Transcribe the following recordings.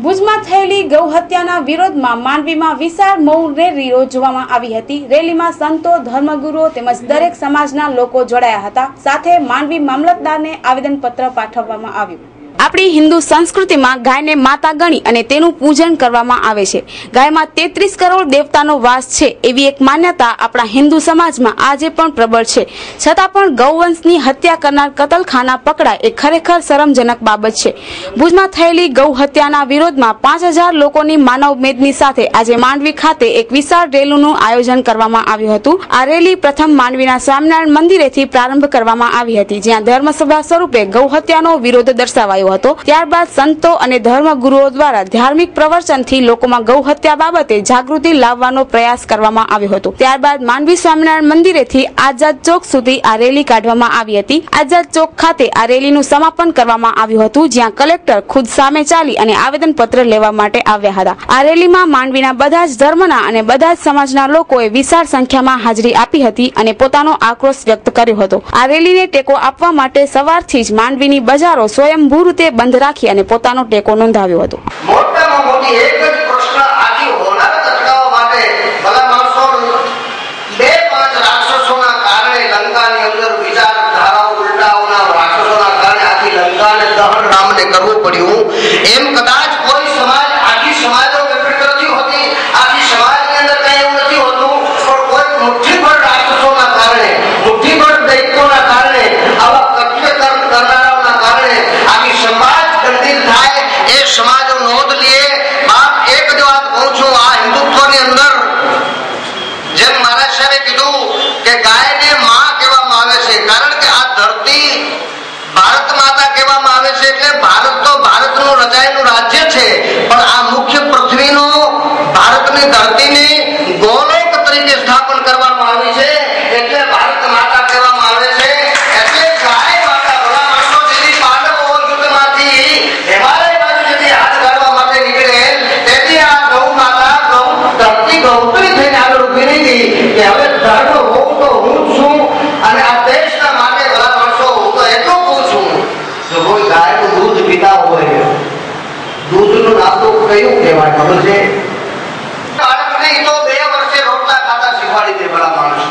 ભુજમાં થયેલી ગૌહત્યાના વિરોધમાં માંડવીમાં વિશાળ મૌન રેલી યોજવામાં આવી હતી। રેલીમાં સંતો, ધર્મગુરુઓ તેમજ દરેક સમાજના લોકો જોડાયા હતા। સાથે માંડવી મામલતદારને આવેદનપત્ર પાઠવવામાં આવ્યું। આપણી હિન્દુ સંસ્કૃતિમાં ગાયને માતા ગણી અને તેનું પૂજન કરવામાં આવે છે। ગાયમાં 33 કરોડ દેવતાનો વાસ છે એવી એક માન્યતા આપણા હિન્દુ સમાજમાં આજે પણ પ્રબળ છે। છતાં પણ ગૌવંશની હત્યા કરનાર કતલખાના પકડાય એ ખરેખર શરમજનક બાબત છે। ભુજમાં થયેલી ગૌહત્યાના વિરોધમાં 5000 લોકોની માનવ મેદની સાથે આજે માંડવી ખાતે એક વિશાળ રેલીનું આયોજન કરવામાં આવ્યું હતું। આ રેલી પ્રથમ માંડવીના સ્વામિનારાયણ મંદિરેથી પ્રારંભ કરવામાં આવી હતી, જ્યાં ધર્મસભા સ્વરૂપે ગૌહત્યાનો વિરોધ દર્શાવાયો હતો। ત્યારબાદ સંતો અને ધર્મગુરુઓ દ્વારા ધાર્મિક પ્રવચનથી લોકોમાં ગૌહત્યા બાબતે જાગૃતિ લાવવાનો પ્રયાસ કરવામાં આવ્યો હતો। ત્યારબાદ માંડવી સ્વામિનારાયણ મંદિરેથી આઝાદ ચોક સુધી આ રેલી કાઢવામાં આવી હતી। આઝાદ ચોક ખાતે આ રેલીનું સમાપન કરવામાં આવ્યું હતું, જ્યાં કલેક્ટર ખુદ સામે ચાલી અને આવેદનપત્ર લેવા માટે આવ્યા હતા। આ રેલીમાં માંડવીના બધા જ ધર્મના અને બધા જ સમાજના લોકોએ વિશાળ સંખ્યામાં હાજરી આપી હતી અને પોતાનો આક્રોશ વ્યક્ત કર્યો હતો। આ રેલીને ટેકો આપવા માટે સવારથી જ માંડવીની બજારો સ્વયંભૂ રીતે બંધ રાખી અને પોતાનો ટેકો નોંધાવ્યો હતો। મોટામાં મોટી એક જ પ્રશ્ન આજી હોનારત અટકાવવા માટે ભલા માણસો 2-5 રાક્ષસોના કારણે લંકાની અંદર વિચારધારાઓ ઉલટાઓના રાક્ષસોના કારણે આખી લંકાને દહન રામને કરવું પડ્યું। એમ કદાચ કોઈ સમાજ આખી સમાજો વિપરીત નથી હોતી, આખી સમાજની અંદર કઈ એવું નથી હોતું, પણ કોઈ મુઠ્ઠીભર રાક્ષસોના કારણે, મુઠ્ઠીભર દૈત્યોના કારણે, આવા કટ્ટર કરનારાઓના કારણે આખી સમાજ ગંભીર થાય એ સમાજો નોંધ લે। બાપ એક જ વાત કહું છું, આ હિન્દુત્વની અંદર જેમ મહારાજ સાહેબે કીધું કે ગાયને માં કહેવામાં આવે છે, કારણ કે આ ધરતી ભારત માતા કહેવામાં આવે છે, એટલે ભારત તો ભારતનું રચાયેલું રાજ્ય છે, પણ આ મુખ્ય પૃથ્વીનો ભારતની ધરતીને ગોલોક તરીકે સ્થાપન કરવામાં આવી છે, એટલે ભારત માતા કહેવામાં આવે છે। એટલે ગાય માતા ભલા માણસો જેથી પાંડવો યુદ્ધમાંથી હિમાલય બાજુ જેથી હાથ ગાળવા માટે નીકળે, તેથી આ ગૌ માતા ધરતી ગૌત્રી થઈને આગળ ઉભી નહીં ગઈ કે હવે ધર્મ હોવું તો હું છું અને આ દેશના માટે ભલા માણસો હું તો એટલું કહું છું, જો કોઈ ગાયનું દૂધ પીતા હોય, દૂધનું નામ તો કયું કહેવાય ખબર છે? બાળકને તો 2 વર્ષે રોટલા ખાતા શીખવાડી દે ભલા માણસ।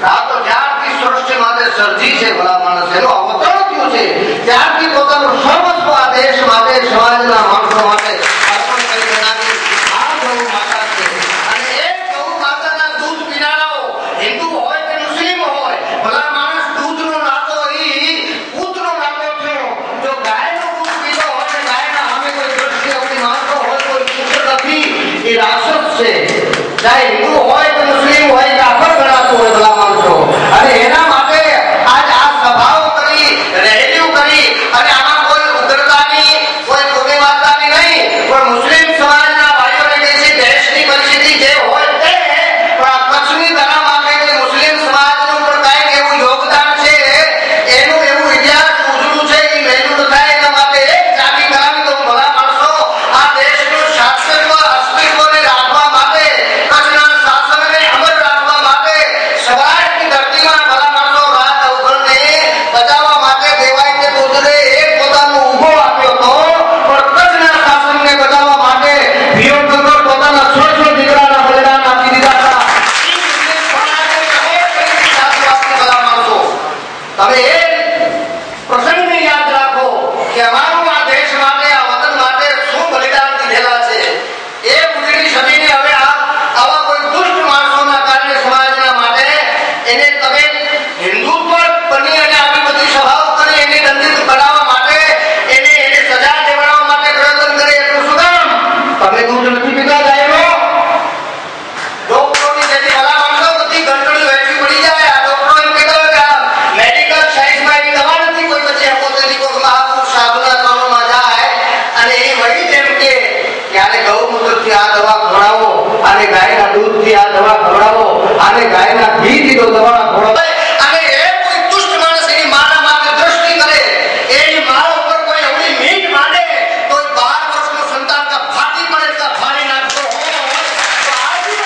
આ તો જ્યારથી સૃષ્ટિ માટે સર્જી છે ભલા માણસ, એનું અવતરણ થયું છે, ત્યારથી પોતાનું સર્વસ્વ આ દેશ માટે, સમાજના માણસો માટે અર્પણ કરી દેનારી આ ગૌ માતા છે। અને એ ગૌ માતાના દૂધ પીનારાઓ હિન્દુ હોય કે મુસ્લિમ હોય, ભલા માણસ દૂધનો નાતો ઈ પૂતનો નાતો થયો। જો ગાયનું દૂધ પીતો હોય ને ગાયના સામે કોઈ દ્રષ્ટિ આપણી માનતો હોય, કોઈ પુત્ર નથી, એ રાક્ષસ છે। ચાહે હિન્દુ હોય કે મુસ્લિમ હોય કે આખર ગણાતું હોય ભલા માણસો। અને એના માટે આજ આ સભાઓ કરી, રેલીઓ કરી, અને આમાં કોઈ ઉગ્રતાની, કોઈ કોમીવાદતાની નહીં, પણ મુસ્લિમ સમાજના ભાઈઓને કહે છે દેશની પરિસ્થિતિ જે હોય તે, પણ આ કચ્છની ધરા માટે કે મુસ્લિમ સમાજનું પણ કાંઈક એવું યોગદાન છે, એનું એવું ઇતિહાસ ઉજળું છે, એ વહેલું ન થાય એના માટે એક જાતિ કરાવી દઉં ભલા માણસો। આ દેશનું શાશ્વત અસ્તિત્વને રાખવા માટે, કચ્છના શાસનને અમર રાખવા માટે, સૌરાષ્ટ્રની ધરતીમાં ભલા માણસો રાત અવગણને બચાવવા માટે દેવાય તે દૂધને એક પોતાનો ઊભો આપ્યો હતો, પણ કચ્છના શાસનને બચાવવા માટે વિયોગ વગર પોતાના 600 દીકરાના બલિદાન આપી દીધા હતા। ભલા માણસો, તમે એ પ્રસંગને યાદ રાખો કે અમારું આ દેશ માટે, આ વતન માટે શું બલિદાન દીધેલા છે। એ ઉજળી સદીને હવે આવા કોઈ દુષ્ટ માણસોના કારણે સમાજના માટે એને તમે હિન્દુત્વ બની અને આવી બધી સભાઓ કરી એને દંડિત બનાવવા માટે, એને સજા દેવડાવવા માટે પ્રયત્ન કરે, એટલું શું કામ? તમે દૂધ નથી પીતા ગાયનો? ડોક્ટરોની જેથી ભલા માણસો બધી ઘંટડી વહેંચી પડી જાય। આ ડોક્ટરો એમ કહેતા હોય કે મેડિકલ સાયન્સમાં એવી દવા નથી, કોઈ પછી એપોથેટિક મહાપુરુષ સાધુના ચરણોમાં જાય અને એ વળી તેમ કે આને ગૌમૂત્રથી આ દવા ખવડાવો, આને ગાયના દૂધથી આ દવા ખવડાવો, આને ગાયના ઘીથી તો દવા ખવડાવો, અને એ કોઈ દુષ્ટ માણસ એની માના માટે દ્રષ્ટિ કરે, એની મા ઉપર કોઈ એવડી મીઠ માંડે તો 12 વર્ષનું સંતાન કા ફાટી પડે કા ફાડી નાખતો હોય, તો આજની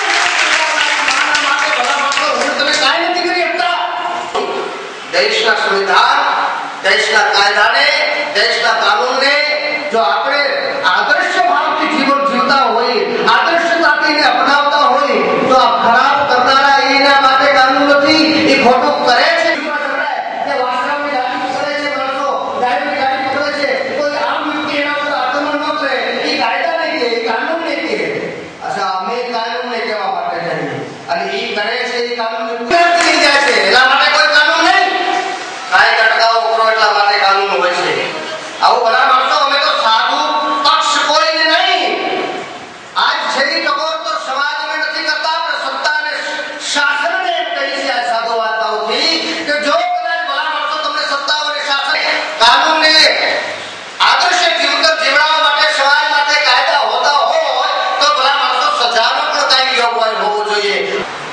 માના માટે ભલા માણસો હું તમે કાંઈ નથી કરી શકતા। દેશના સંવિધાન, દેશના કાયદાને, દેશના કાનૂનને જો આપણે આદર્શ ભાવ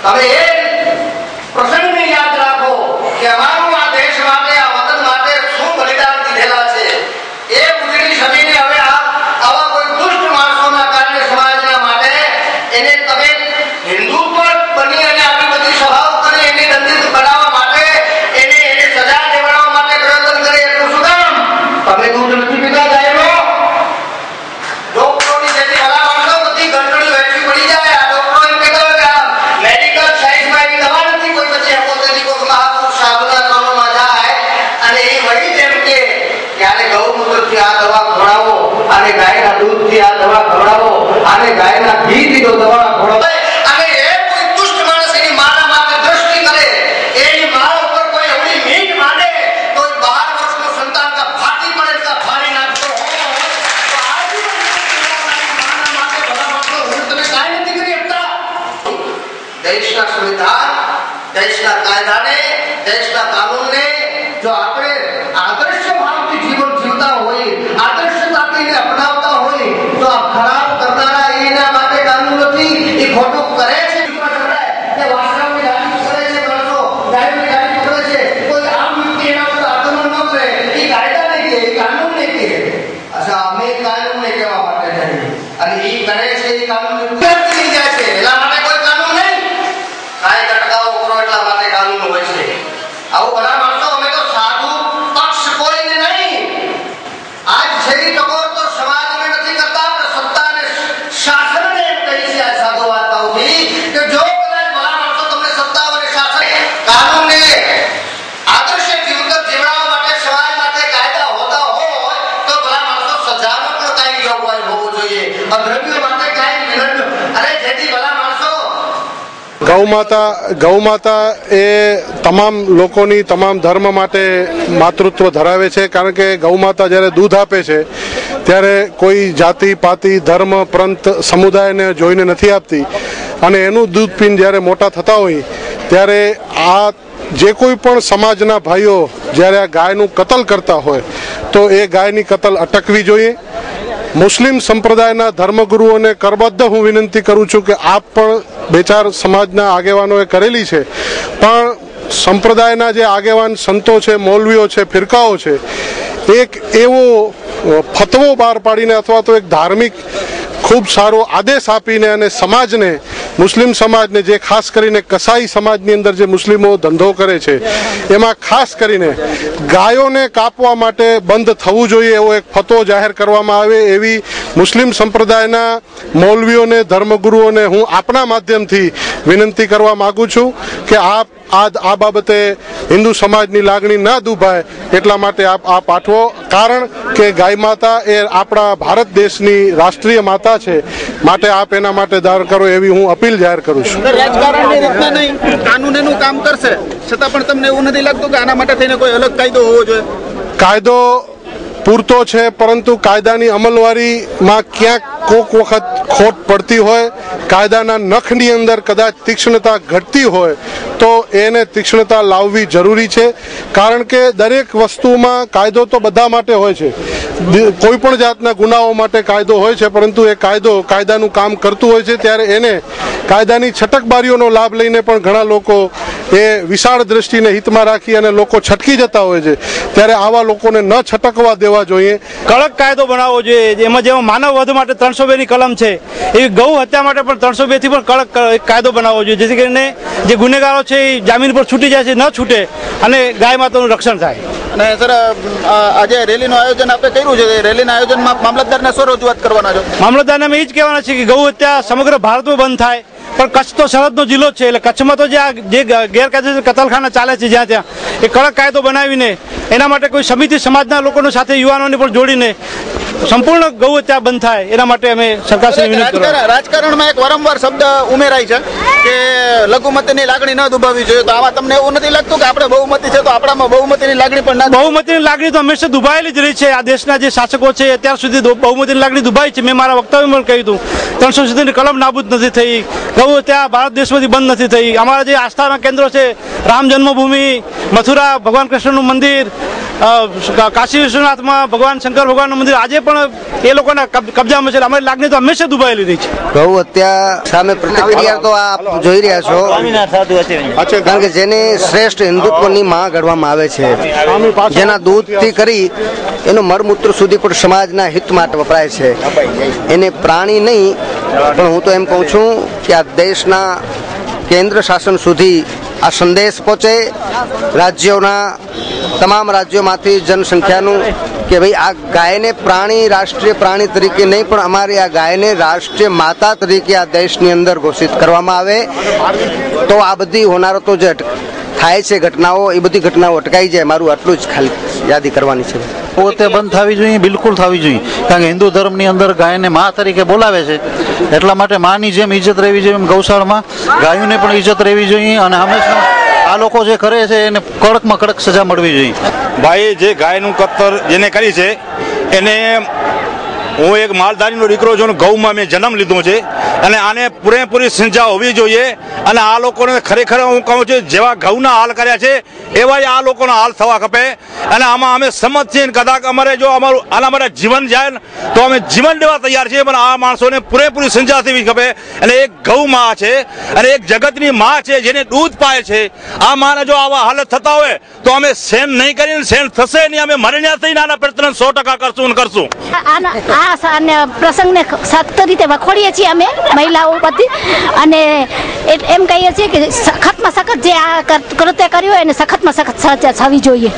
તમે એ પ્રસંગને યાદ રાખો કે અમારું આ દેશ માટે, આ વતન માટે શું બલિદાન દીધેલા છે. એ ઉજળી સદીને હવે આવા કોઈ દુષ્ટ માણસોના કારણે સમાજના માટે એને તમે હિન્દુત્વ બની અને આવી બધી સભાઓ કરી એને દંડિત બનાવવા માટે, એને સજા દેવડાવવા માટે પ્રયત્ન કરે. એટલું શું કામ? તમે દૂધ નથી પીતા જાહેરો? ડોક્ટરોની જેથી ભલા માણસો બધી ઘંટડી વેચવી પડી જાય. આ ડોક્ટરો એમ કહેતા હોય કે આ મેડિકલ સાયન્સમાં એવી દવા નથી કોઈ, પછી એપોથેટિક મહાપુરુષ સાધુના ચરણોમાં જાય અને એ વળી જેમ કે આને ગૌમૂત્રથી આ દવા ખવડાવો, આને ગાયના દૂધથી આ દવા ખવડાવો, આને ગાયના ઘીથી તો દવા ખવડાવો. અને એ કોઈ દુષ્ટ માણસ એની માના માટે દ્રષ્ટિ કરે, એની મા ઉપર કોઈ એવડી મીઠ માંડે તો 12 વર્ષનું સંતાન કા ફાટી પડે કા ફાડી નાખતો હોય તો માના માટે ભલા માણસો તમે કાંઈ નથી કરી શકતા. દેશના સંવિધાન, દેશના કાયદાને, દેશના કાનૂનને જો આપણે આદર્શ ભાવથી જીવન જીવતા હોય, આદર્શતાથી અપનાવતા હોય તો આ ખરાબ કરનારા એના માટે કાનૂન નથી. એ ખોટું કરે છે, કે વાસણાની ગાડી કરે છે, માણસો ગાડીની ગાડી કરે છે, કોઈ આમ વ્યક્તિ એના પર આક્રમણ ન કરે. એ કાયદા નહીં કે, એ કાનૂન નહીં કે. અચ્છા, અમે કાનૂન ને કહેવા માટે નહીં, અને એ કરે છે એ કાનૂન થઈ જાય છે. એના માટે કોઈ કાનૂન નહીં. કાંઈ અટકાવો કરો એટલા માટે કાનૂન હોય છે. આવું બધા માણસો અમે તો સાધુ પક્ષ કોઈને નહીં. આજ છેલ્લી ટકોર તો સમાજને નથી કરતા, પણ સત્તા અને શાસનને એમ કહી છે આ સાધુ વાર્તાઓથી કે જો કદાચ ભલા માણસો તમને સત્તા અને શાસન કાનૂનને આદર્શ જીવન જીવડાવવા માટે, સમાજ માટે કાયદા હોતા હોય તો ભલા માણસો સજાનો પણ કાંઈ જોગવાઈ હોવો જોઈએ. અદ્રવ્ય માટે કાંઈ વિલંબ. અરે જેથી ભલા માણસો ગૌમાતા એ તમામ લોકોની, તમામ ધર્મ માટે માતૃત્વ ધરાવે છે. કારણ કે ગૌમાતા જ્યારે દૂધ આપે છે ત્યારે કોઈ જાતિ, પાતિ, ધર્મ, પ્રાંત, સમુદાયને જોઈને નથી આપતી. અને એનું દૂધ પીને જ્યારે મોટા થતા હોય ત્યારે આ જે કોઈ પણ સમાજના ભાઈઓ જ્યારે આ ગાયનું કતલ કરતા હોય તો એ ગાયની કતલ અટકવી જોઈએ. મુસ્લિમ સંપ્રદાયના ધર્મગુરુઓને કરબદ્ધ હું વિનંતી કરું છું કે આપ પણ બે ચાર સમાજના આગેવાનોએ કરેલી છે, પણ સંપ્રદાયના જે આગેવાન સંતો છે, મૌલવીઓ છે, ફિરકાઓ છે, એક એવો ફતવો બહાર પાડીને અથવા તો એક ધાર્મિક ખૂબ સારો આદેશ આપીને અને સમાજને, મુસ્લિમ સમાજને, જે ખાસ કરીને કસાઈ સમાજની અંદર જે મુસ્લિમો ધંધો કરે છે એમાં ખાસ કરીને ગાયોને કાપવા માટે બંધ થવું જોઈએ એવો એક ફતવો જાહેર કરવામાં આવે એવી મુસ્લિમ સંપ્રદાયના મૌલવીઓને, ધર્મગુરુઓને હું આપના માધ્યમથી વિનંતી કરવા માંગુ છું કે આપ આ બાબતે હિન્દુ સમાજની લાગણી ના દુભાય એટલા માટે આપ પાઠવો. કારણ કે ગાય માતા એ આપણા ભારત દેશની રાષ્ટ્રીય માતા છે, માટે આપ એના માટે દાર કરો એવી હું અપીલ જાહેર કરું છું. રાજકારણની રીતના નહીં, કાનૂન એનું કામ કરશે, છતાં પણ તમને એવું નથી લાગતું કે આના માટે થઈને કોઈ અલગ કાયદો હોવો જોઈએ? કાયદો પૂરતો છે, પરંતુ કાયદાની અમલવારીમાં ક્યાંક કોક વખત ખોટ પડતી હોય, કાયદાના નખની અંદર કદાચ તીક્ષ્ણતા ઘટતી હોય તો એને તીક્ષ્ણતા લાવવી જરૂરી છે. કારણ કે દરેક વસ્તુમાં કાયદો તો બધા માટે હોય છે, કોઈ પણ જાતના ગુનાઓ માટે કાયદો હોય છે, પરંતુ એ કાયદો કાયદાનું કામ કરતું હોય છે ત્યારે એને કાયદાની છટકબારીઓનો લાભ લઈને પણ ઘણા લોકો એ વિશાળ દ્રષ્ટિને હિતમાં રાખી અને લોકો છટકી જતા હોય છે. ત્યારે આવા લોકોને ન છટકવા દેવા જોઈએ. કડક કાયદો બનાવવો જોઈએ. એમાં જેમાં માનવ વધ માટે 302 ની કલમ છે, એવી ગૌ હત્યા માટે પણ 302 થી પણ કડક કાયદો બનાવવો જોઈએ, જેથી કરીને જે ગુનેગારો છે એ જામીન પર છૂટી જાય છે, ન છૂટે અને ગાય માતાનું રક્ષણ થાય. અને સર, આજે રેલીનું આયોજન આપણે કર્યું છે, રેલીના આયોજનમાં મામલતદારને શું રજૂઆત કરવાના છો? મામલતદારને અમે એ જ કહેવાના છે કે ગૌ હત્યા સમગ્ર ભારતમાં બંધ થાય, પણ કચ્છ તો સરહદનો જિલ્લો છે, એટલે કચ્છમાં તો જે ગેરકાયદેસર કતલખાના ચાલે છે જ્યાં ત્યાં, એ કડક કાયદો બનાવીને એના માટે કોઈ સમિતિ સમાજના લોકોની સાથે યુવાનોને પણ જોડીને સંપૂર્ણ ગૌ હત્યા બંધ થાય એના માટે અમે સરકારશ્રીને વિનંતી કરું. રાજકારણમાં એક વારંવાર શબ્દ ઉમેરાય છે કે લઘુમતીની લાગણી ન દુભાવવી જોઈએ, તો આમાં તમને એવું નથી લાગતું કે આપણે બહુમતી છે તો આપણામાં બહુમતીની લાગણી પણ ના? બહુમતીની લાગણી તો હંમેશા દુભાયેલી જ રહી છે. આ દેશના જે શાસકો છે અત્યાર સુધી બહુમતીની લાગણી દુભાઈ છે. મેં મારા વક્તવ્યમાં કહ્યું હતું 300 ની કલમ નાબૂદ નથી થઈ, ગૌ હત્યા ભારત દેશમાંથી બંધ નથી થઈ. અમારા જે આસ્થાના કેન્દ્રો છે, રામ જન્મભૂમિ, મથુરા ભગવાન કૃષ્ણનું મંદિર, કાશી વિશ્વનાથમાં ભગવાન શંકર ભગવાનનું મંદિર આજે પણ એ લોકોના કબજામાં છે. અમારી લાગણી તો હંમેશા દુભાયેલી રહી છે. ગૌ હત્યા સામે પ્રતિક્રિયા તો આપ જોઈ રહ્યા છો, કારણ કે જેને શ્રેષ્ઠ હિન્દુત્વની માં ગણવામાં આવે છે, જેના દૂધથી કરી એનું મળમૂત્ર સુધી પણ સમાજના હિત માટે વપરાય છે. એને પ્રાણી નહીં, પણ હું તો એમ કહું છું કે આ દેશના કેન્દ્ર શાસન સુધી આ સંદેશ પહોંચે, રાજ્યોના તમામ રાજ્યોમાંથી જનસંખ્યાનું, કે ભાઈ આ ગાયને પ્રાણી, રાષ્ટ્રીય પ્રાણી તરીકે નહીં, પણ અમારી આ ગાયને રાષ્ટ્રીય માતા તરીકે આ દેશની અંદર ઘોષિત કરવામાં આવે, તો આ બધી હોનારતો જે થાય છે ઘટનાઓ, એ બધી ઘટનાઓ અટકાઈ જાય. મારું આટલું જ ખાલી યાદી કરવાની છે. પોતે બંધ થવી જોઈએ, બિલકુલ થવી જોઈએ, કારણ કે હિન્દુ ધર્મની અંદર ગાયને મા તરીકે બોલાવે છે, એટલા માટે માની જેમ ઇજ્જત રહેવી જોઈએ. ગૌશાળામાં ગાયોને પણ ઇજ્જત રહેવી જોઈએ, અને હંમેશા આ લોકો જે કરે છે એને કડકમાં કડક સજા મળવી જોઈએ. ભાઈ જે ગાયનું કત્તર જેને કરી છે એને, હું એક માલધારીનો દીકરો છું, ગૌમાં મેં જન્મ લીધો છે, અને આને પૂરેપૂરી સજા હોવી જોઈએ. અને આ લોકોને ખરેખર હું કહું છું, જેવા ઘઉંના હાલ કર્યા છે એવા આ લોકોના હાલ થવા ખપે. અને આમાં અમે સમજ છીએ, કદાચ અમારે જો અમારું આના માટે જીવન જાય ને તો અમે જીવન દેવા તૈયાર છીએ, પણ આ માણસોને પૂરેપૂરી સજા થવી ખપે. અને એક ગૌ માં છે, અને એક જગતની માં છે જેને દૂધ પાય છે. આ માને જો આવા હાલત થતા હોય તો અમે સહેન નહીં કરીને, સહેન થશે નહીં, અમે મરણ્યા થઈને આના પ્રયત્ન 100% કરશું. આ પ્રસંગને સખ્ત રીતે વખોડીએ છીએ અમે મહિલાઓ બધી, અને એમ કહીએ છીએ કે સખતમાં સખત જે આ કૃત્ય કર્યું એને સખતમાં સખત સજા થવી જોઈએ.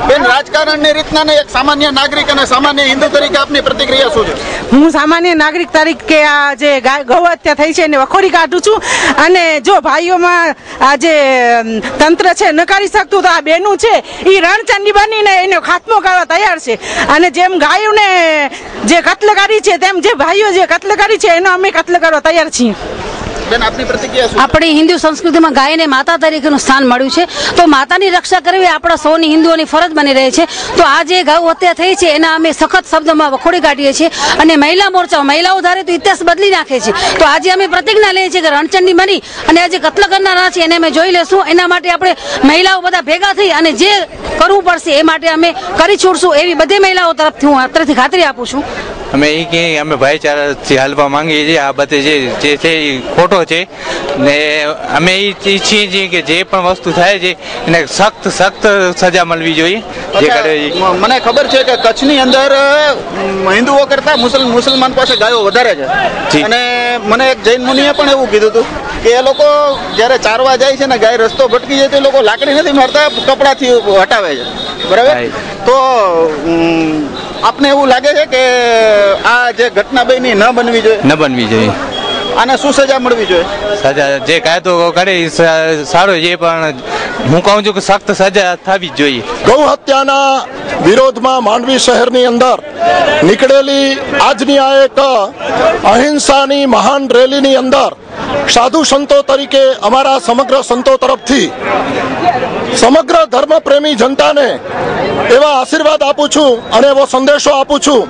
બેન, રાજકારણની રીતના ને એક સામાન્ય નાગરિક અને સામાન્ય હિન્દુ તરીકે આપની પ્રતિક્રિયા શું છે? હું સામાન્ય નાગરિક તરીકે આ જે ગૌ હત્યા થઈ છે એને વખોડી કાઢું છું. અને જો ભાઈઓમાં આ જે તંત્ર છે નકારી શકતું, તો આ બેનું છે એ રણચંડી બનીને એનો ખાત્મો કરવા તૈયાર છે. અને જેમ ગાયોને જે કત્લ કરી છે, તેમ જે ભાઈઓ જે કત્લ કરી છે એનો અમે કત્લ કરવા તૈયાર છીએ. આપણી હિન્દુ સંસ્કૃતિમાં ગાયને માતા તરીકેનું સ્થાન મળ્યું છે, તો માતાની રક્ષા કરવી આપણા સૌની હિન્દુઓની ફરજ બની રહી છે. તો આ જે ગૌ હત્યા થઈ છે એના અમે સખત શબ્દોમાં વખોડી કાઢીએ છીએ. અને મહિલા મોરચા, મહિલાઓ ધારે તો ઇતિહાસ બદલી નાખે છે. તો આજે અમે પ્રતિજ્ઞા લઈએ છીએ કે રણચંડી બની અને આજે કત્લ કરનારા છે એને અમે જોઈ લેશું. એના માટે આપણે મહિલાઓ બધા ભેગા થઈ અને જે કરવું પડશે એ માટે અમે કરી છોડશું, એવી બધી મહિલાઓ તરફથી હું અત્યારથી ખાતરી આપું છું. અમે એ કે અમે ભાઈચારાથી હાલવા માંગીએ છીએ. આ બધે જે છે એ ખોટો છે, ને અમે એ ઈચ્છીએ છીએ કે જે પણ વસ્તુ થાય છે એને સખ્ત સજા મળવી જોઈએ. મને ખબર છે કે કચ્છની અંદર હિન્દુઓ કરતા મુસલમાન પાસે ગાયો વધારે છે, અને મને એક જૈન મુનિએ પણ એવું કીધું હતું કે એ લોકો જયારે ચારવા જાય છે ને ગાય રસ્તો ભટકી જાય તો એ લોકો લાકડી નથી મારતા, કપડાથી હટાવે છે. બરાબર? તો આપને એવું લાગે છે કે આ જે ઘટના બની ન બનવી જોઈએ? આને શું સજા મળવી જોઈએ? સજા જે કાયદો કરે સારો છે, પણ હું કહું છું કે સખ્ત સજા થવી જ જોઈએ. ગૌ હત્યાના વિરોધમાં માંડવી શહેરની અંદર નીકળેલી આજની આ એક અહિંસાની મહાન રેલીની અંદર સાધુ સંતો તરીકે અમારા સમગ્ર સંતો તરફથી સમગ્ર ધર્મપ્રેમી જનતાને એવા આશીર્વાદ આપું છું અને એવો સંદેશો આપું છું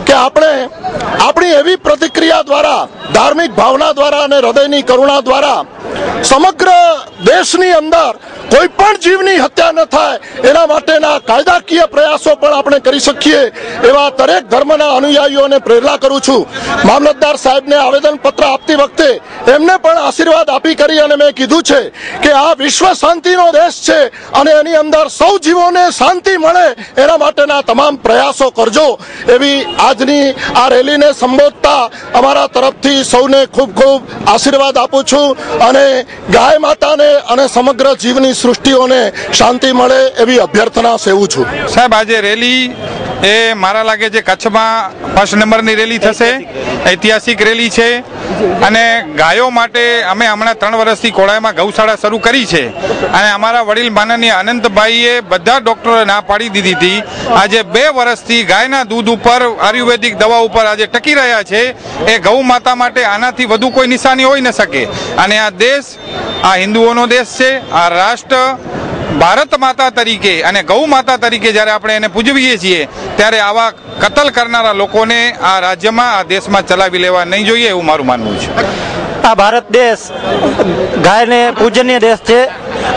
કે આપણે આપણી એવી પ્રતિક્રિયા દ્વારા, ધાર્મિક ભાવના દ્વારા અને હૃદયની કરુણા દ્વારા સમગ્ર દેશની અંદર કોઈ પણ જીવની હત્યા ન થાય એના માટેના કાયદાકીય પ્રયાસો પણ આપણે કરી શકીએ એવા દરેક ધર્મના અનુયાયીઓને પ્રેરણા કરું છું. મામલતદાર સાહેબને આવેદનપત્ર આપતી વખતે એમને પણ આશીર્વાદ આપી કરી અને મેં કીધું છે કે આ વિશ્વ શાંતિનો દેશ છે અને એની અંદર સૌ જીવોને શાંતિ મળે એના માટેના તમામ પ્રયાસો કરજો એવી આજની આ રેલીને સંબોધતા અમારા તરફથી સૌને ખૂબ ખૂબ આશીર્વાદ આપું છું અને ગાય માતાને અને સમગ્ર જીવની સૃષ્ટિઓને શાંતિ મળે એવી અભ્યર્થના સેવું છું. સાહેબ, આજે રેલી એ મારા લાગે છે કચ્છમાં 1st નંબરની રેલી થશે, ઐતિહાસિક રેલી છે. અને ગાયો માટે અમે હમણાં 3 વર્ષથી કોળાઈમાં ગૌશાળા શરૂ કરી છે, અને અમારા વડીલ માનનીય અનંતભાઈએ બધા ડોક્ટરોએ ના પાડી દીધી હતી. આજે 2 વર્ષથી ગાયના દૂધ ઉપર, આયુર્વેદિક દવા ઉપર આજે ટકી રહ્યા છે. એ ગૌ માતા માટે આનાથી વધુ કોઈ નિશાની હોઈ ન શકે. અને આ દેશ, આ હિન્દુઓનો દેશ છે. આ રાષ્ટ્ર ભારત માતા તરીકે અને ગૌ માતા તરીકે જ્યારે આપણે એને પૂજવીએ છીએ, ત્યારે આવા કતલ કરનારા લોકોને આ રાજ્યમાં, આ દેશમાં ચલાવી લેવા નહીં જોઈએ એવું મારું માનવું છે. આ ભારત દેશ ગાયને પૂજનીય દેશ છે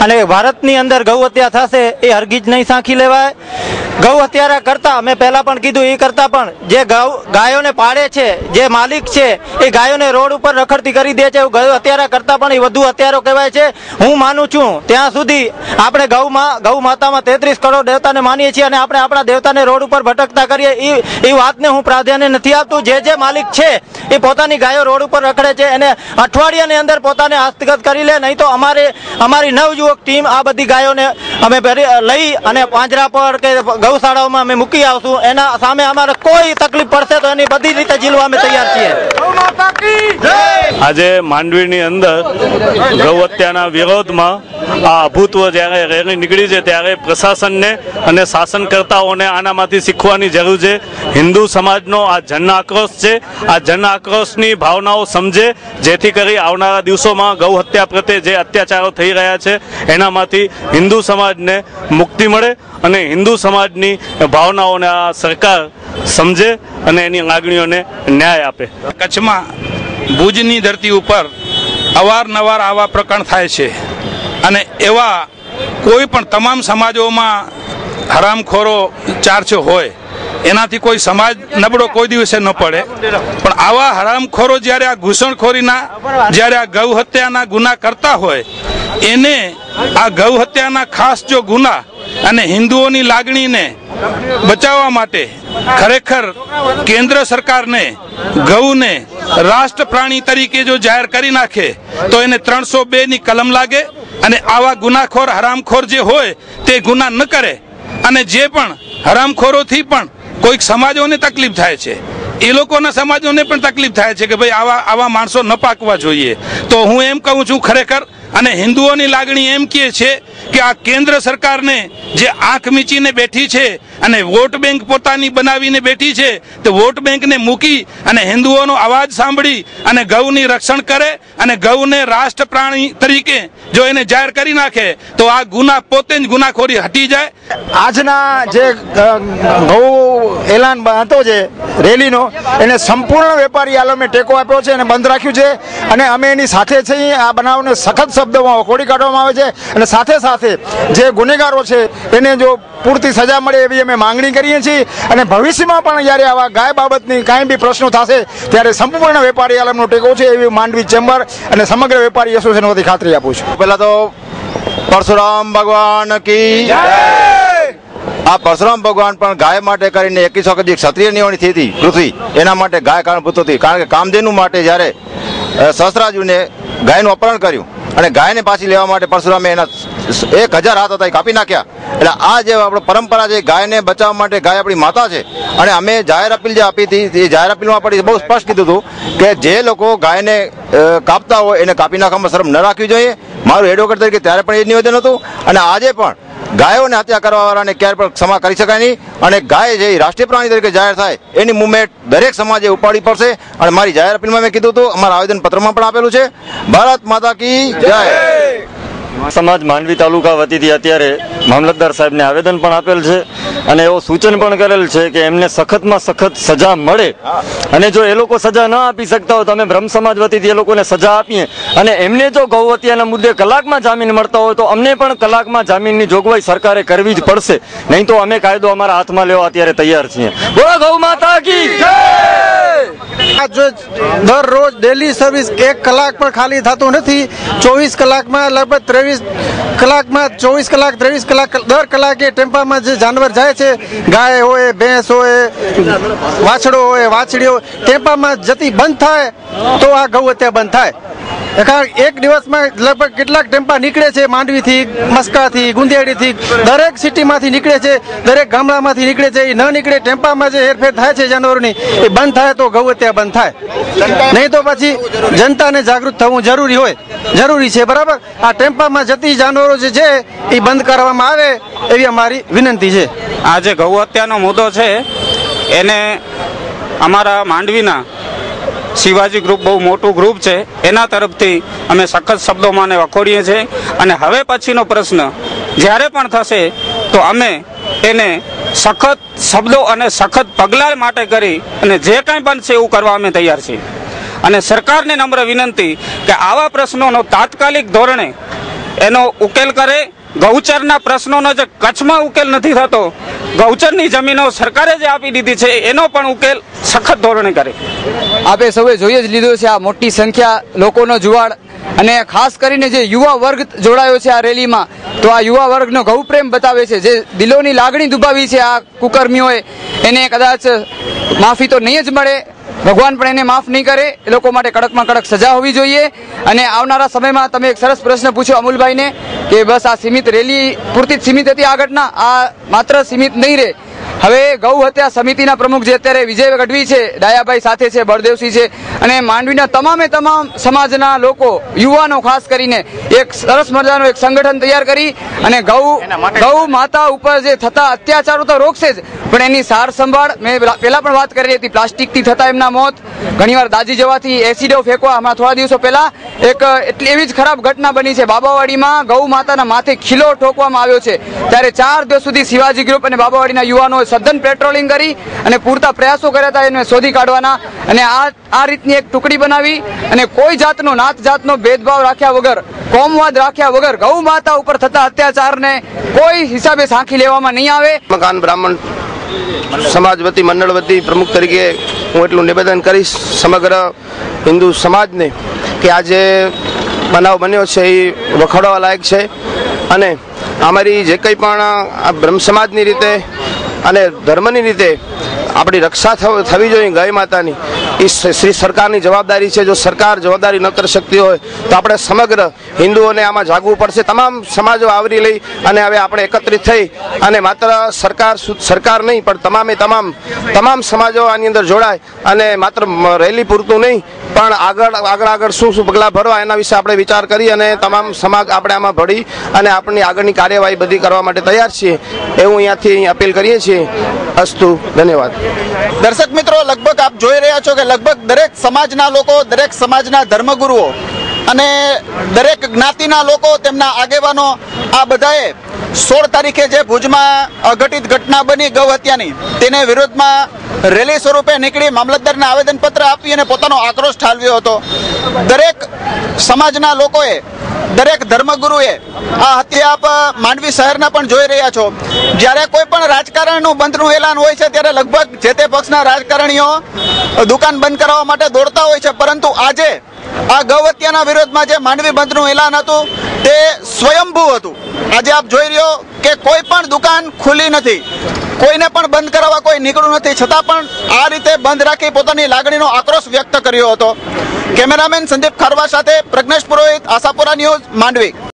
અને ભારતની અંદર ગૌ હત્યા થશે એ હરગીજ નહીં સાંખી લેવાય. ગૌ હત્યા કરતા મેં પહેલા પણ કીધું એ કરતા પણ જે ગાયોને પાળે છે, જે માલિક છે, એ ગાયોને રોડ ઉપર રખડતી કરી દે છે. ગૌ હત્યા કરતા પણ એ વધુ હત્યારો કહેવાય છે. હું માનું છું ત્યાં સુધી આપણે ગૌ માતામાં 33 કરોડ દેવતાને માનીએ છીએ અને આપણે આપણા દેવતાને રોડ ઉપર ભટકતા કરીએ એ વાતને હું પ્રાધાન્ય નથી આપતું. જે માલિક છે એ પોતાની ગાયો રોડ ઉપર રખડે છે એને અઠવાડિયાની અંદર પોતાને હસ્તગત કરી લે, નહીં તો અમારી નવયુવક ટીમ આ બધી ગાયોને અમે લઈ અને પાંજરા પર કે ગૌશાળાઓમાં અમે મૂકી આવશું. એના સામે અમારે કોઈ તકલીફ પડશે તો એની બધી રીતે ઝીલવા અમે તૈયાર છીએ. આજે માંડવીની અંદર ગૌ હત્યાના વિરોધમાં આ અભૂતપૂર્વ જ્યારે રેલી નીકળી છે ત્યારે પ્રશાસનને અને શાસનકર્તાઓને આનામાંથી શીખવાની જરૂર છે. હિન્દુ સમાજનો આ જન આક્રોશ છે. આ જન આક્રોશની ભાવનાઓ સમજે, જેથી કરી આવનારા દિવસોમાં ગૌ હત્યા પ્રત્યે જે અત્યાચારો થઈ રહ્યા છે એનામાંથી હિન્દુ સમાજને મુક્તિ મળે અને હિન્દુ સમાજની ભાવનાઓને આ સરકાર સમજે અને એની લાગણીઓને ન્યાય આપે. કચ્છમાં ભુજની ધરતી ઉપર અવારનવાર આવા પ્રકરણ થાય છે અને એવા કોઈ પણ તમામ સમાજોમાં હરામખોરો ચાર્જ હોય એનાથી કોઈ સમાજ નબળો કોઈ દિવસે ન પડે. પણ આવા હરામખોરો જ્યારે આ ઘૂસણખોરીના, જ્યારે આ ગૌ હત્યાના ગુના કરતા હોય એને આ ગૌ હત્યાના ખાસ જો ગુના અને હિન્દુઓની લાગણીને બચાવવા માટે ખરેખર કેન્દ્ર સરકારને ગૌને રાષ્ટ્ર પ્રાણી તરીકે જો જાહેર કરી નાખે તો એને 302 ની કલમ લાગે અને આવા ગુનાખોર હરામખોર જે હોય તે ગુના ન કરે. અને જે પણ હરામખોરોથી પણ કોઈક સમાજોને તકલીફ થાય છે, એ લોકોના સમાજોને પણ તકલીફ થાય છે કે ભાઈ આવા માણસો ન પાકવા જોઈએ. તો હું એમ કહું છું ખરેખર, અને હિન્દુઓની લાગણી એમ કહે છે કે આ કેન્દ્ર સરકારને જે આંખ મીચીને બેઠી છે અને વોટ બેંક પોતાની બનાવીને બેઠી છે, તે વોટ બેંકને મૂકી અને હિન્દુઓનો અવાજ સાંભળી અને ગૌની રક્ષણ કરે અને ગૌને રાષ્ટ્ર પ્રાણી તરીકે જો એને જાહેર કરી નાખે તો આ ગુના પોતે જ ગુનાખોરી હટી જાય. આજના જે ગૌ એલાન હતો છે રેલીનો, એને સંપૂર્ણ વેપારી આલમે ટેકો આપ્યો છે અને બંધ રાખ્યું છે અને અમે એની સાથે છીએ. આ બનાવને સખત શબ્દોમાં વખોડી કાઢવામાં આવે છે અને સાથે સાથે જે ગુનેગારો છે એને જો પૂરતી સજા મળે એવી અમે માંગણી કરીએ છીએ. અને ભવિષ્યમાં પણ જ્યારે આવા ગાય બાબતની કાંઈ બી પ્રશ્નો થશે ત્યારે સંપૂર્ણ વેપારી આલમનો ટેકો છે એવી માંડવી ચેમ્બર અને સમગ્ર વેપારી એસોસિએશન વતી ખાતરી આપું છું. પહેલા તો પરશુરામ ભગવાન કી જય. આ પરશુરામ ભગવાન પણ ગાય માટે કરીને 21 વખત જે ક્ષત્રિય નિવાણી થઈ હતી પૃથ્વી, એના માટે ગાય કારણભૂત હતી. કારણ કે કામધેનુ માટે જ્યારે સહસ્ત્રાર્જુને ગાયનું અપહરણ કર્યું અને ગાયને પાછી લેવા માટે પરશુરામે એના 1000 હાથ હતા એ કાપી નાખ્યા. એટલે આ જે આપણે પરંપરા છે, ગાયને બચાવવા માટે ગાય આપણી માતા છે. અને અમે જાહેર અપીલ જે આપી હતી એ જાહેર અપીલમાં પણ બહુ સ્પષ્ટ કીધું હતું કે જે લોકો ગાયને કાપતા હોય એને કાપી નાખવામાં શરમ ન રાખવી જોઈએ. મારું એડવોકેટ તરીકે ત્યારે પણ એ નિવેદન હતું અને આજે પણ ગાયોને હત્યા કરવાવાળાને ક્યારે પણ ક્ષમા કરી શકાય નહીં. અને ગાય જે રાષ્ટ્રીય પ્રાણી તરીકે જાહેર થાય એની મુવમેન્ટ દરેક સમાજે ઉપાડવી પડશે. અને મારી જાહેર અપીલમાં મેં કીધું હતું, અમારા આવેદનપત્રમાં પણ આપેલું છે, ભારત માતા કી જય. સમાજ માંડવી તાલુકા વતીથી અત્યારે મામલતદાર સાહેબને આવેદન પણ આપેલ છે અને એવો સૂચન પણ કરેલ છે કે એમને સખતમાં સખત સજા મળે. અને જો એ લોકો સજા ન આપી શકતા હોય તો અમે બ્રહ્મ સમાજ વતીથી એ લોકોને સજા આપીએ. અને એમને જો ગૌ હત્યાના મુદ્દે કલાકમાં જામીન મળતા હોય તો અમને પણ કલાકમાં જામીનની જોગવાઈ સરકારે કરવી જ પડશે, નહીં તો અમે કાયદો અમારા હાથમાં લેવા અત્યારે તૈયાર છીએ. બોલો ગૌ માતા કી જય. દરરોજ ડેલી સર્વિસ 1 કલાક પણ ખાલી થતું નથી. 24 કલાકમાં લગભગ 23 કલાકમાં 24 કલાક 23 કલાક દર કલાકે ટેમ્પામાં જે જાનવર જાય છે, ગાય હોય, ભેંસ હોય, વાછડો હોય, વાછડી હોય, ટેમ્પામાં જતી બંધ થાય તો આ ગૌ હત્યા બંધ થાય. એક દિવસમાં લગભગ કેટલાક ટેમ્પા નીકળે છે, માંડવીથી, મસ્કાથી, ગુંદિયાળીથી, દરેક સિટીમાંથી નીકળે છે, દરેક ગામડામાંથી નીકળે છે. એ ન નીકળે, ટેમ્પામાં જે હેરફેર થાય છે જાનવરોની એ બંધ થાય તો ગૌ હત્યા બંધ થાય. નહીં તો પછી જનતાને જાગૃત થવું જરૂરી છે. બરાબર, આ ટેમ્પામાં જતી જાનવરો જે છે એ બંધ કરવામાં આવે એવી અમારી વિનંતી છે. આ જે ગૌ હત્યાનો મુદ્દો છે એને અમારા માંડવીના શિવાજી ગ્રુપ બહુ મોટું ગ્રુપ છે, એના તરફથી અમે સખત શબ્દોમાં વખોડીએ છીએ. અને હવે પછીનો પ્રશ્ન જ્યારે પણ થશે તો અમે એને સખત શબ્દો અને સખત પગલાં માટે કરી અને જે કંઈ બનશે એવું કરવા અમે તૈયાર છીએ. અને સરકારને નમ્ર વિનંતી કે આવા પ્રશ્નોનો તાત્કાલિક ધોરણે એનો ઉકેલ કરે. ગૌચરના પ્રશ્નોનો જે કચ્છમાં ઉકેલ નથી થતો, ગૌચરની જમીનો સરકારે જે આપી દીધી છે એનો પણ ઉકેલ સખત ધોરણે કરે. આપે સૌએ જોઈ જ લીધું છે આ મોટી સંખ્યા લોકોનો જુવાળ, અને ખાસ કરીને જે યુવા વર્ગ જોડાયો છે આ રેલીમાં, તો આ યુવા વર્ગનો ગૌપ્રેમ બતાવે છે. જે દિલોની લાગણી દુભાવી છે આ કુકર્મીઓએ, એને કદાચ માફી તો નહીં જ મળે, ભગવાન પણ એને માફ નહીં કરે. એ લોકો માટે કડકમાં કડક સજા હોવી જોઈએ. અને આવનારા સમયમાં તમે એક સરસ પ્રશ્ન પૂછ્યો અમૂલભાઈને કે બસ આ સીમિત રેલી પૂરતી જ સીમિત હતી આ ઘટના, આ માત્ર સીમિત નહીં રહે. હવે ગૌ હત્યા સમિતિના પ્રમુખ જે અત્યારે વિજય ગઢવી છે, ડાયાભાઈ સાથે છે, બળદેવસિંહ છે, અને માંડવીના તમામે તમામ સમાજના લોકો, યુવાનો ખાસ કરીને એક સરસ મજાનું એક સંગઠન તૈયાર કરી અને ગૌ માતા ઉપર જે થતા અત્યાચારો તો રોકશે જ, પણ એની સાર સંભાળ. મેં પહેલા પણ વાત કરી હતી, પ્લાસ્ટિકથી થતા એમના મોત, ઘણીવાર દાઝી જવાથી એસિડો ફેંકવા. હમણાં થોડા દિવસો પહેલા એક એટલી એવી જ ખરાબ ઘટના બની છે, બાબાવાડીમાં ગૌ માતાના માથે ખીલો ઠોકવામાં આવ્યો છે. ત્યારે 4 દિવસ સુધી શિવાજી ગ્રુપ અને બાબાવાડીના યુવાનો સઘન પેટ્રોલિંગ કરી અને પૂરતા પ્રયાસો કર્યા હતા એને શોધી કાઢવાના. અને આ રીતની એક ટુકડી બનાવી અને કોઈ જાતનો નાત જાતનો ભેદભાવ રાખ્યા વગર, કોમવાદ રાખ્યા વગર ગૌ માતા ઉપર થતા અત્યાચારને કોઈ હિસાબે સાંખી લેવામાં નહીં આવે. મકાન બ્રાહ્મણ સમાજ વતી, મંડળ વતી પ્રમુખ તરીકે હું એટલું નિવેદન કરીશ સમગ્ર હિન્દુ સમાજને કે આજે બનાવ બન્યો છે એ વખોડવા લાયક છે. અને અમારી જે કંઈ પણ બ્રહ્મ સમાજની રીતે અને ધર્મની રીતે આપણી રક્ષા થવી જોઈએ ગાય માતાની, એ શ્રી સરકારની જવાબદારી છે. જો સરકાર જવાબદારી ન કરી શકતી હોય તો આપણે સમગ્ર હિન્દુઓને આમાં જાગવું પડશે. તમામ સમાજો આવરી લઈ અને હવે આપણે એકત્રિત થઈ અને માત્ર સરકાર નહીં પણ તમામ સમાજો આની અંદર જોડાય અને માત્ર રેલી પૂરતું નહીં પણ આગળ શું પગલાં ભરવા એના વિશે આપણે વિચાર કરી અને તમામ સમાજ આપણે આમાં ભળી અને આપણી આગળની કાર્યવાહી બધી કરવા માટે તૈયાર છીએ એવું અહીંયાથી અપીલ કરીએ છીએ. અસ્તુ, ધન્યવાદ. દર્શક મિત્રો, લગભગ આપ જોઈ રહ્યા છો કે લગભગ દરેક સમાજના લોકો, દરેક સમાજના ધર્મગુરુઓ અને દરેક જ્ઞાતિના લોકો, તેમના આગેવાનો, આ બધાએ 16 તારીખે જે ભુજમાં અઘટિત ઘટના બની ગૌ હત્યાની, તેને વિરોધમાં રેલી સ્વરૂપે નીકળી મામલતદારને આવેદનપત્ર આપી અને પોતાનો આક્રોશ ઠાલવ્યો હતો. દરેક સમાજના લોકોએ, દરેક ધર્મગુરુએ આ હત્યા આપ માંડવી શહેરના પણ જોઈ રહ્યા છો. જ્યારે કોઈ પણ રાજકારણનું બંધનું એલાન હોય છે ત્યારે લગભગ જે તે પક્ષના રાજકારણીઓ દુકાન બંધ કરાવવા માટે દોડતા હોય છે, પરંતુ આજે આ ગૌ હત્યાના વિરોધમાં જે માંડવી બંધનું એલાન હતું તે સ્વયંભૂ હતું. આજે આપ જોઈ રહ્યો કે કોઈ પણ દુકાન ખુલ્લી નથી, કોઈને પણ બંધ કરાવવા કોઈ નીકળ્યું નથી, છતાં પણ આ રીતે બંધ રાખી પોતાની લાગણીનો આક્રોશ વ્યક્ત કર્યો હતો. કેમેરામેન સંદીપ ખારવા સાથે પ્રજ્ઞેશ પુરોહિત, આશાપુરા ન્યૂઝ, માંડવી.